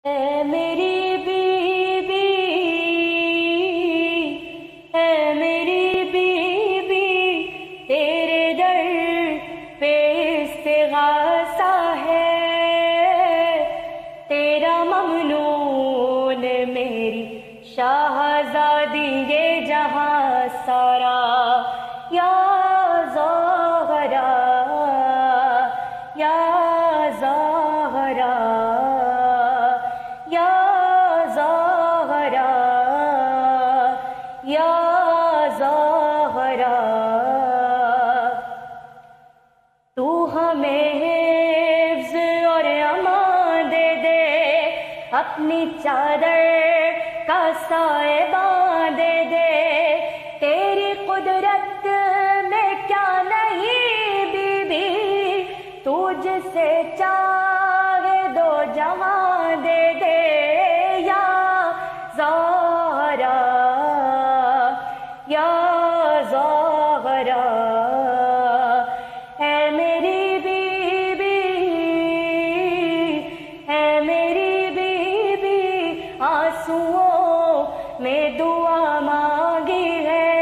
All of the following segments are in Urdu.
اے میری بیوی، اے میری بیوی، تیرے در پہ استغاثہ ہے، تیرا ممنون میری شہزادی یہ جہاں سارا، یا زہرا، یا زہرا، یا زہرا، یا زہرا، تو ہمیں حفظ اور امان دے دے، اپنی چادر کا سائے باندھ دے، تیری قدرت میں کیا نہیں بی بی، تو جسے چاہے دو جہاں دے دے، یا زہرا، یا زہرا، اے میری بیوی، اے میری بیوی، آنسوؤں میں دعا مانگی ہے،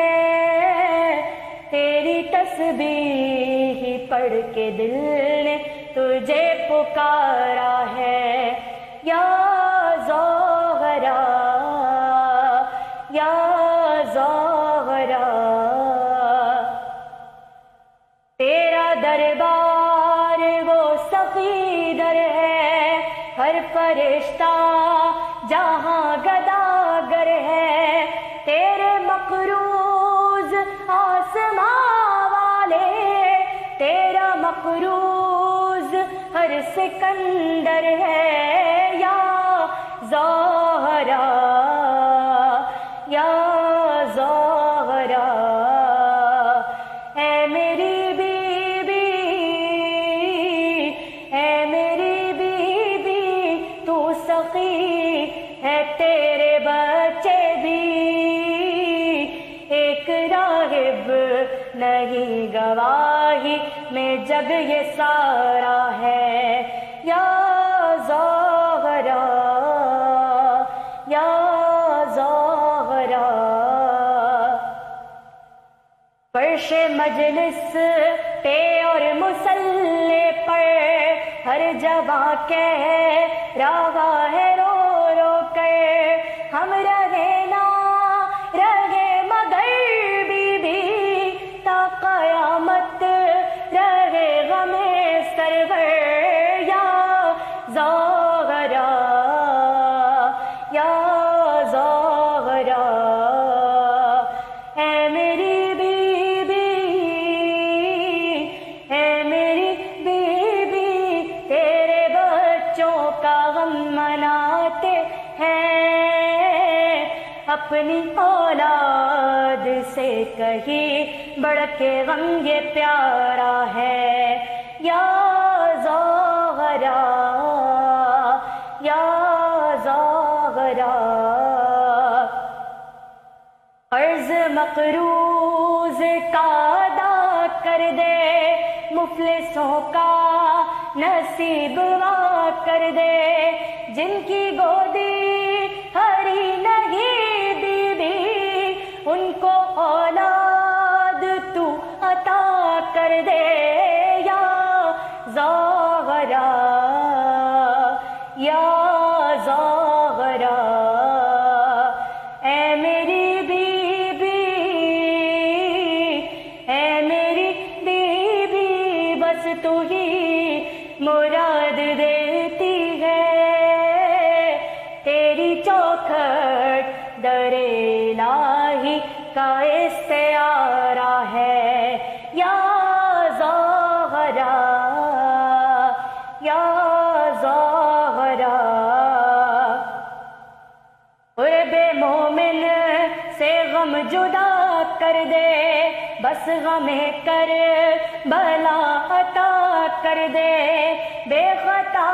تیری تسبیح پڑھ کے دل نے تجھے پکارا ہے، یا زہرا، یا زہرا، تیرا دربار وہ سخی در ہے، ہر فرشتہ جہاں گداگر ہے، تیرے مقروض آسماں والے، تیرا مقروض ہر سکندر ہے، یا زہرا، یا زہرا، اے میری بیوی، اے میری بیوی، تو سخی ہے، تیرے بچے بھی ایک راہب نہیں، گواہی میں جگ یہ سارا ہے، یا زہرا، یا زہرا، فرش مجلس پہ اور مصلے پر ہر جوان کہہ رہا ہے رو رو کر، ہم رہے نہ رہے مگر بی بی، تا قیامت رہے غم سرور، یا زہرا، یا زہرا، اے میری بیوی، اے میری بیوی، تیرے بچوں کا غم مناتے ہیں، اپنی اولاد سے کہیں بڑھ کے غم یہ پیارا ہے، یا زہرا، یا زہرا، قرض مقروض کا ادا کر دے، مفلسوں کا نصیب وا کر دے، جن کی گودی ہری نہیں بی بی، ان کو اولاد تو عطا کر دے، یا زہرا، یا زہرا، اے میری بیوی، اے میری بیوی، بس تو ہی مراد دیتی ہے، تیری چوکھٹ در الہی کا استعارہ ہے، یا زہرا، یا زہرا، قرب مومن سے غم جدا کر دے، بس غم کر بلا عطا کر دے، بے خطا